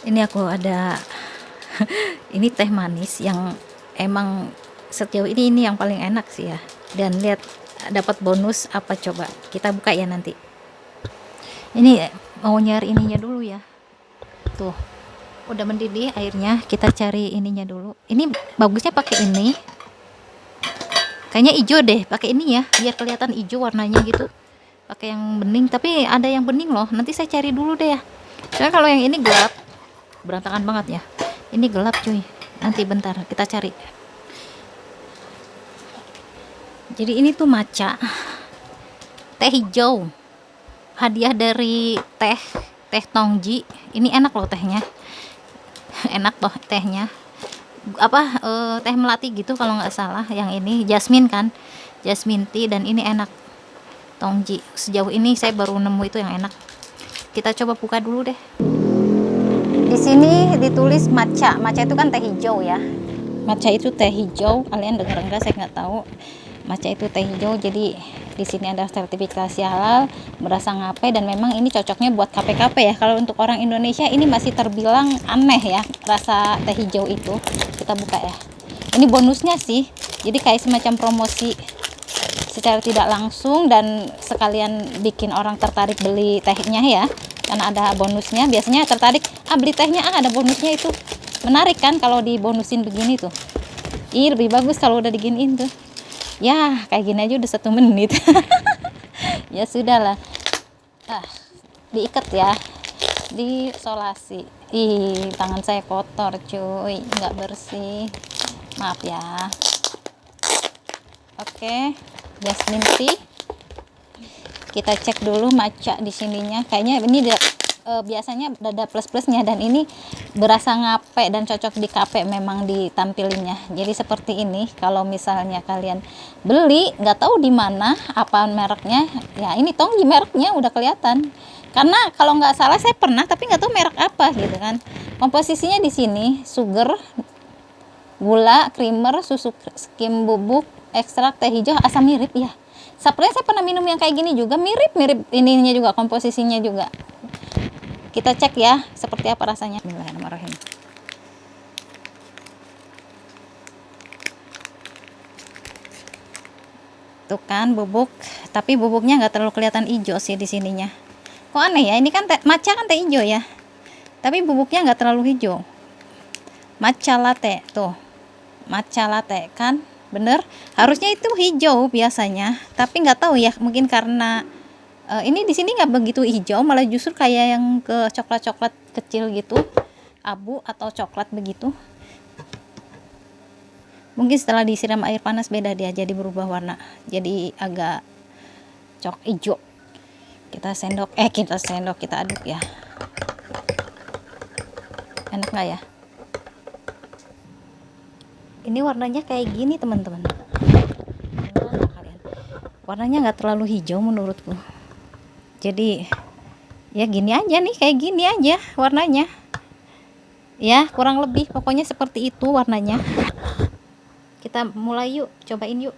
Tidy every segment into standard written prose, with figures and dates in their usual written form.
Ini aku ada ini teh manis yang emang sejauh ini yang paling enak sih ya. Dan lihat dapat bonus apa coba. Kita buka ya nanti. Ini mau nyari ininya dulu ya. Tuh. Udah mendidih airnya, kita cari ininya dulu. Ini bagusnya pakai ini. Kayaknya hijau deh, pakai ini ya, biar kelihatan hijau warnanya gitu. Pakai yang bening, tapi ada yang bening loh. Nanti saya cari dulu deh ya. Soalnya kalau yang ini gelap, berantakan banget ya. Ini gelap cuy. Nanti bentar kita cari. Jadi ini tuh matcha, teh hijau. Hadiah dari teh Tongji. Ini enak loh tehnya. Enak loh tehnya. Teh melati gitu kalau nggak salah. Yang ini jasmine kan. Jasmine tea dan ini enak. Tongji. Sejauh ini saya baru nemu itu yang enak. Kita coba buka dulu deh. Di sini ditulis matcha. Matcha itu kan teh hijau ya. Matcha itu teh hijau. Kalian dengar enggak? Saya nggak tahu. Matcha itu teh hijau. Jadi di sini ada sertifikasi halal, berasa ngape, dan memang ini cocoknya buat KP-KP ya. Kalau untuk orang Indonesia ini masih terbilang aneh ya rasa teh hijau itu. Kita buka ya. Ini bonusnya sih. Jadi kayak semacam promosi secara tidak langsung dan sekalian bikin orang tertarik beli tehnya ya. Karena ada bonusnya, biasanya tertarik, beli tehnya, ada bonusnya itu. Menarik kan kalau dibonusin begini tuh. Lebih bagus kalau udah diginiin tuh. Ya, kayak gini aja udah 1 menit. Ya sudahlah. Diikat ya. Diisolasi. Tangan saya kotor cuy, nggak bersih. Maaf ya. Oke, jasmine tea. Kita cek dulu matcha di sininya. Kayaknya ini biasanya ada plus-plusnya, dan ini berasa ngape dan cocok di kafe memang ditampilinnya. Jadi seperti ini. Kalau misalnya kalian beli nggak tahu di mana apa mereknya, ya ini Tongji mereknya udah kelihatan. Karena kalau nggak salah saya pernah, tapi nggak tahu merek apa gitu kan. Komposisinya di sini sugar, gula, creamer, susu skim bubuk, ekstrak teh hijau, asam mirip ya. Sebenarnya saya pernah minum yang kayak gini juga, mirip-mirip ininya juga, komposisinya juga. Kita cek ya seperti apa rasanya. Bismillahirrahmanirrahim. Tuh kan bubuk, tapi bubuknya nggak terlalu kelihatan hijau sih di sininya. Kok aneh ya? Ini kan matcha kan teh hijau ya, tapi bubuknya nggak terlalu hijau. Matcha latte tuh, matcha latte kan, bener. Harusnya itu hijau biasanya, tapi nggak tahu ya, mungkin karena ini di sini nggak begitu hijau, malah justru kayak yang ke coklat-coklat kecil gitu, abu atau coklat begitu. Mungkin setelah disiram air panas beda dia, jadi berubah warna, jadi agak hijau. Kita aduk ya. Enak nggak ya? Ini warnanya kayak gini teman-teman. Warnanya nggak terlalu hijau menurutku. Jadi ya gini aja nih, kayak gini aja warnanya ya, kurang lebih pokoknya seperti itu warnanya. Kita mulai yuk, cobain yuk.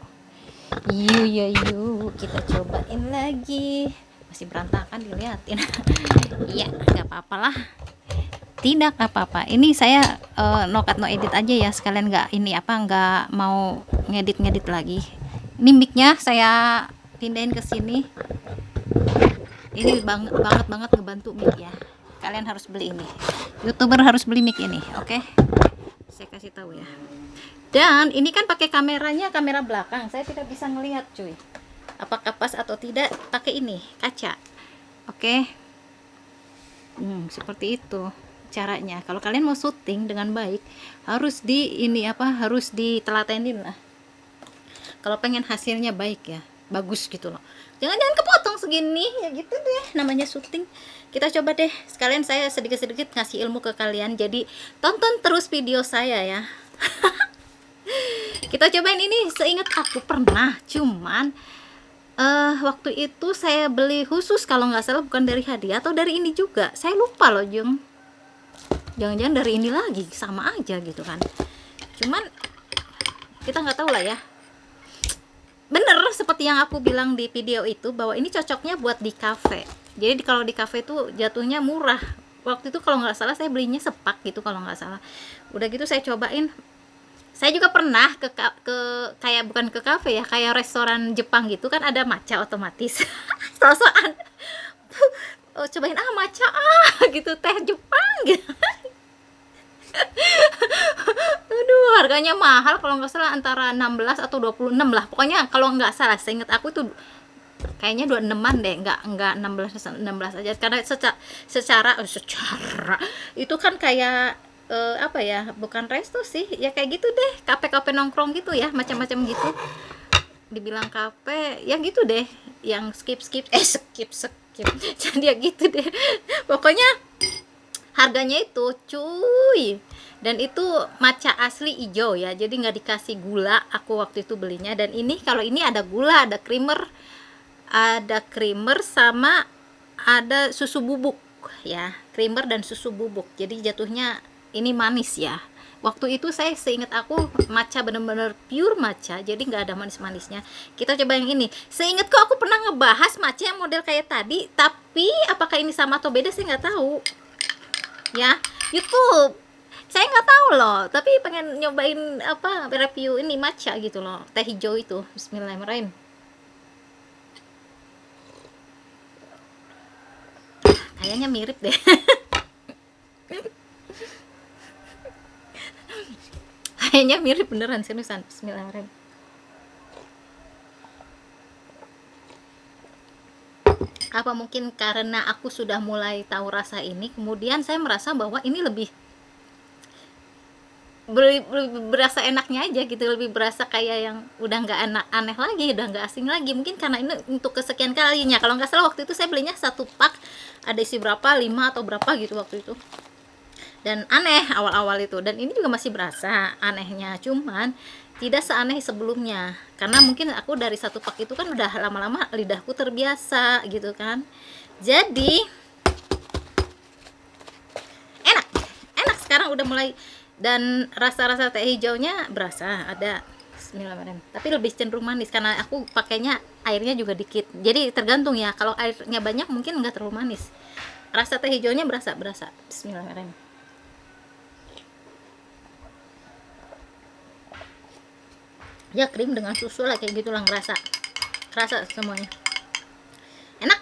Yuk kita cobain lagi. Masih berantakan dilihatin. Iya, nggak apa-apa lah, tidak apa-apa. Ini saya no cut no edit aja ya, sekalian nggak mau ngedit lagi. Ini mic-nya saya pindahin ke sini. Ini banget ngebantu mic ya. Kalian harus beli ini. YouTuber harus beli mic ini, oke? Saya kasih tahu ya. Dan ini kan pakai kamera belakang. Saya tidak bisa ngelihat, cuy. Apakah pas atau tidak pakai ini kaca. Oke. Seperti itu caranya. Kalau kalian mau syuting dengan baik, harus harus ditelatenin lah. Kalau pengen hasilnya baik ya, bagus gitu loh. Jangan kepotong segini ya, gitu deh namanya syuting. Kita coba deh, sekalian saya sedikit-sedikit ngasih ilmu ke kalian, jadi tonton terus video saya ya. Kita cobain ini. Seingat aku pernah, cuman waktu itu saya beli khusus kalau nggak salah, bukan dari hadiah atau dari ini juga, saya lupa loh Jung. Jangan-jangan dari ini lagi, sama aja gitu kan. Cuman kita nggak tahu lah ya. Bener seperti yang aku bilang di video itu, bahwa ini cocoknya buat di cafe. Jadi kalau di cafe tuh jatuhnya murah, waktu itu kalau nggak salah saya belinya sepak gitu kalau nggak salah. Udah gitu saya cobain. Saya juga pernah ke kayak bukan ke kafe ya, kayak restoran Jepang gitu kan ada matcha otomatis. Sosokan oh, cobain matcha gitu, teh Jepang gitu. Aduh, harganya mahal kalau nggak salah antara 16 atau 26 lah. Pokoknya kalau nggak salah, seingat aku itu kayaknya 26-an deh, nggak 16 aja karena secara itu kan kayak apa ya, bukan resto sih ya, kayak gitu deh, kafe-kafe nongkrong gitu ya, macam-macam gitu, dibilang kafe ya gitu deh, yang skip jadi ya gitu deh pokoknya. Harganya itu cuy, dan itu matcha asli hijau ya, jadi nggak dikasih gula aku waktu itu belinya. Dan ini kalau ini ada gula, ada creamer sama ada susu bubuk ya, creamer dan susu bubuk, jadi jatuhnya ini manis ya. Waktu itu saya seingat aku matcha bener-bener pure matcha, jadi nggak ada manis-manisnya. Kita coba yang ini. Seingatku aku pernah ngebahas matcha yang model kayak tadi, tapi apakah ini sama atau beda sih nggak tahu ya. YouTube saya nggak tahu loh, tapi pengen nyobain apa, review ini matcha gitu loh, teh hijau itu. Bismillahirrahmanirrahim. Kayaknya mirip deh. Kayaknya mirip beneran, seriusan. Bismillahirrahmanirrahim. Apa mungkin karena aku sudah mulai tahu rasa ini, kemudian saya merasa bahwa ini lebih berasa enaknya aja gitu, lebih berasa kayak yang udah nggak aneh lagi, udah nggak asing lagi. Mungkin karena ini untuk kesekian kalinya, kalau nggak salah waktu itu saya belinya satu pak, ada isi berapa, 5 atau berapa gitu waktu itu, dan aneh awal-awal itu. Dan ini juga masih berasa anehnya, cuman tidak seaneh sebelumnya, karena mungkin aku dari satu pak itu kan udah lama-lama lidahku terbiasa gitu kan. Jadi enak, enak sekarang udah mulai, dan rasa-rasa teh hijaunya berasa ada. Bismillahirrahmanirrahim. Tapi lebih cenderung manis karena aku pakainya airnya juga dikit, jadi tergantung ya, kalau airnya banyak mungkin nggak terlalu manis. Rasa teh hijaunya berasa. Bismillahirrahmanirrahim. Ya krim dengan susu lah, kayak gitulah, ngerasa semuanya enak.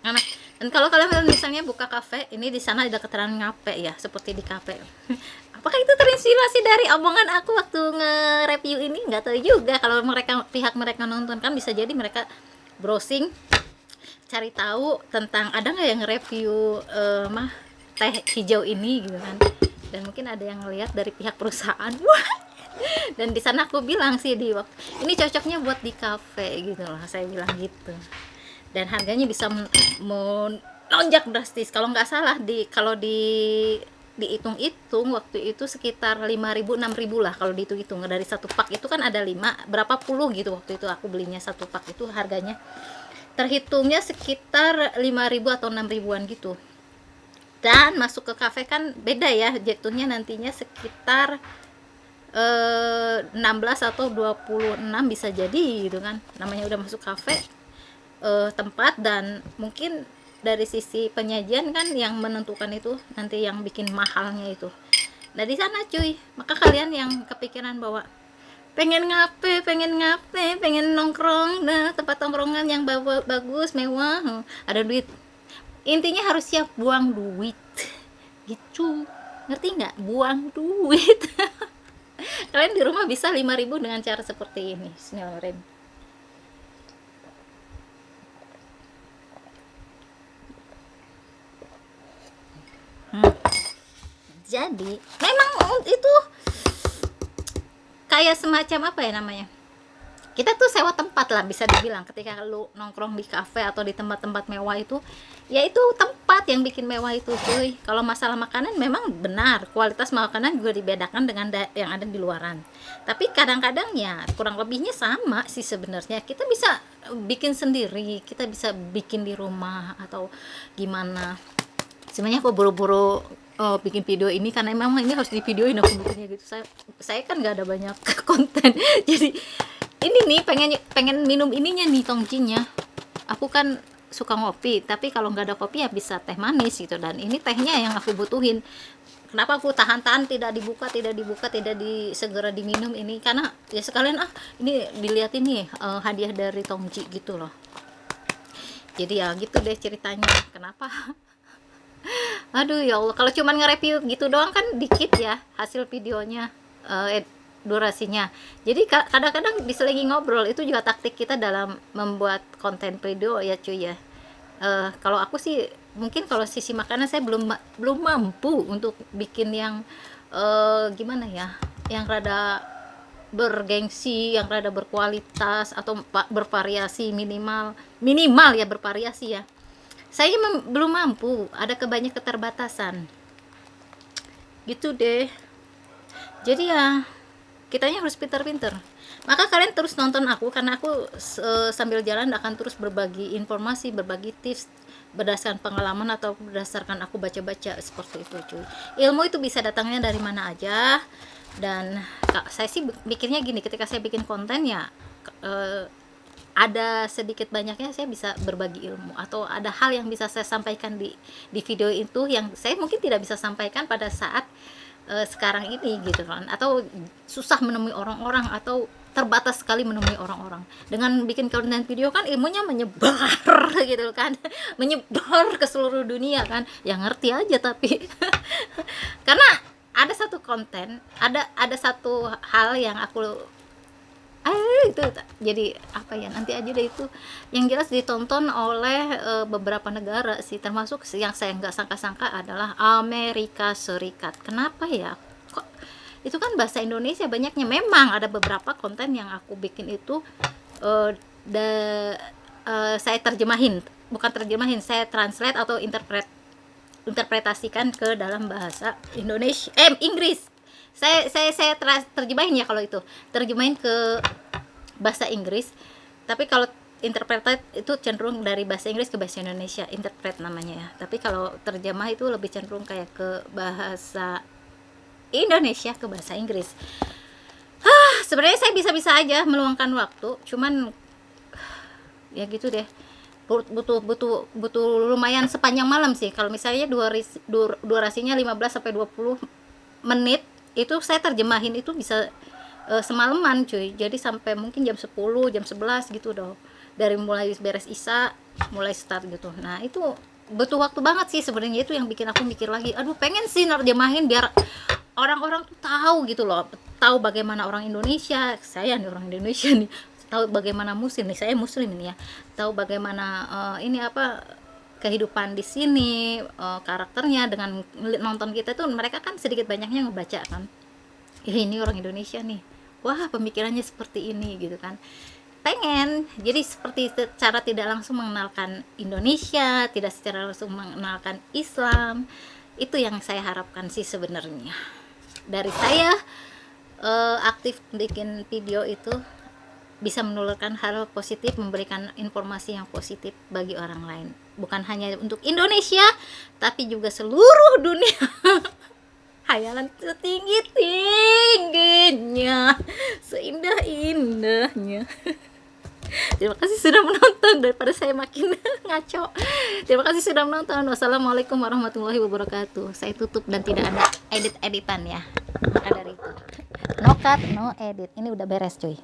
Enak. Dan kalau kalian misalnya buka kafe, ini di sana ada keterangan ngape ya, seperti di kafe. Apakah itu terinspirasi dari omongan aku waktu nge-review ini? Nggak tahu juga. Kalau pihak mereka nonton kan, bisa jadi mereka browsing cari tahu tentang ada nggak yang nge-review teh hijau ini gitu kan. Dan mungkin ada yang ngelihat dari pihak perusahaan. Dan di sana aku bilang sih di waktu ini cocoknya buat di kafe gitu lah, saya bilang gitu. Dan harganya bisa melonjak drastis. Kalau nggak salah kalau dihitung-hitung waktu itu sekitar 5.000 6.000 lah kalau dihitung-hitung. Dari satu pak itu kan ada 5 berapa puluh gitu, waktu itu aku belinya satu pak itu harganya terhitungnya sekitar 5.000 atau 6.000-an gitu. Dan masuk ke kafe kan beda ya, jatuhnya nantinya sekitar 16 atau 26 bisa jadi gitu kan, namanya udah masuk kafe tempat. Dan mungkin dari sisi penyajian kan yang menentukan itu nanti, yang bikin mahalnya itu. Nah di sana cuy, maka kalian yang kepikiran bahwa pengen ngape, pengen nongkrong, nah tempat nongkrongan yang bagus, mewah, ada duit, intinya harus siap buang duit gitu, ngerti nggak? Buang duit. Kalian di rumah bisa 5.000 dengan cara seperti ini. Bismillahirrahmanirrahim. Jadi memang itu kayak semacam apa ya namanya, kita tuh sewa tempat lah bisa dibilang. Ketika lu nongkrong di kafe atau di tempat-tempat mewah itu, ya itu tempat yang bikin mewah itu cuy. Kalau masalah makanan memang benar, kualitas makanan juga dibedakan dengan yang ada di luaran. Tapi kadang-kadang ya kurang lebihnya sama sih sebenarnya. Kita bisa bikin sendiri, kita bisa bikin di rumah atau gimana. Sebenarnya aku buru-buru bikin video ini karena memang ini harus di videoin aku bikinnya gitu. Saya kan nggak ada banyak konten, jadi ini nih pengen minum ininya nih, tongjinya. Aku kan suka ngopi, tapi kalau nggak ada kopi ya bisa teh manis gitu, dan ini tehnya yang aku butuhin. Kenapa aku tahan-tahan tidak dibuka, tidak segera diminum ini, karena ya sekalian ini dilihatin nih, hadiah dari Tongji gitu loh. Jadi ya gitu deh ceritanya. Kenapa? Aduh ya Allah, kalau cuman nge-review gitu doang kan dikit ya hasil videonya, durasinya. Jadi kadang-kadang bisa lagi ngobrol, itu juga taktik kita dalam membuat konten video ya cuy ya. Kalau aku sih mungkin kalau sisi makanan saya belum mampu untuk bikin yang gimana ya, yang rada bergengsi, yang rada berkualitas atau bervariasi, minimal ya bervariasi ya. Saya belum mampu, ada banyak keterbatasan gitu deh. Jadi ya kitanya harus pinter-pinter. Maka kalian terus nonton aku, karena aku sambil jalan akan terus berbagi informasi, berbagi tips berdasarkan pengalaman atau berdasarkan aku baca-baca seperti itu cuy. Ilmu itu bisa datangnya dari mana aja, dan saya sih pikirnya gini, ketika saya bikin konten ya ada sedikit banyaknya saya bisa berbagi ilmu, atau ada hal yang bisa saya sampaikan di video itu yang saya mungkin tidak bisa sampaikan pada saat sekarang ini gitu kan, atau susah menemui orang-orang, atau terbatas sekali menemui orang-orang. Dengan bikin konten video kan ilmunya menyebar gitu kan, menyebar ke seluruh dunia kan, yang ngerti aja tapi karena ada satu konten, ada satu hal yang aku itu jadi apa ya, nanti aja deh itu, yang jelas ditonton oleh beberapa negara sih, termasuk yang saya nggak sangka-sangka adalah Amerika Serikat. Kenapa ya, kok itu kan bahasa Indonesia banyaknya. Memang ada beberapa konten yang aku bikin itu saya terjemahin, bukan terjemahin, saya translate atau interpretasikan ke dalam bahasa Indonesia, Inggris. Saya terjemahin ya, kalau itu terjemahin ke bahasa Inggris. Tapi kalau interpret itu cenderung dari bahasa Inggris ke bahasa Indonesia, interpret namanya ya. Tapi kalau terjemah itu lebih cenderung kayak ke bahasa Indonesia ke bahasa Inggris. Sebenarnya saya bisa-bisa aja meluangkan waktu, cuman ya gitu deh, butuh lumayan sepanjang malam sih. Kalau misalnya durasinya 15 sampai 20 menit, itu saya terjemahin itu bisa semalaman cuy. Jadi sampai mungkin jam 10, jam 11 gitu dong. Dari mulai beres isya, mulai start gitu. Nah, itu butuh waktu banget sih sebenarnya. Itu yang bikin aku mikir lagi, aduh pengen sih nerjemahin biar orang-orang tuh tahu gitu loh. Tahu bagaimana orang Indonesia, saya nih orang Indonesia nih, tahu bagaimana muslim nih, saya muslim ini ya. Tahu bagaimana ini apa kehidupan di sini, karakternya. Dengan nonton kita tuh mereka kan sedikit banyaknya ngebaca kan, ini orang Indonesia nih, wah pemikirannya seperti ini gitu kan. Pengen jadi seperti cara tidak langsung mengenalkan Indonesia, tidak secara langsung mengenalkan Islam. Itu yang saya harapkan sih sebenarnya dari saya aktif bikin video itu, bisa menulurkan hal positif, memberikan informasi yang positif bagi orang lain, bukan hanya untuk Indonesia tapi juga seluruh dunia. Hayalan setinggi tingginya, seindah indahnya. Terima kasih sudah menonton, daripada saya makin ngaco. Terima kasih sudah menonton. Wassalamualaikum warahmatullahi wabarakatuh. Saya tutup dan tidak ada editan ya, maka dari itu no cut no edit. Ini udah beres cuy.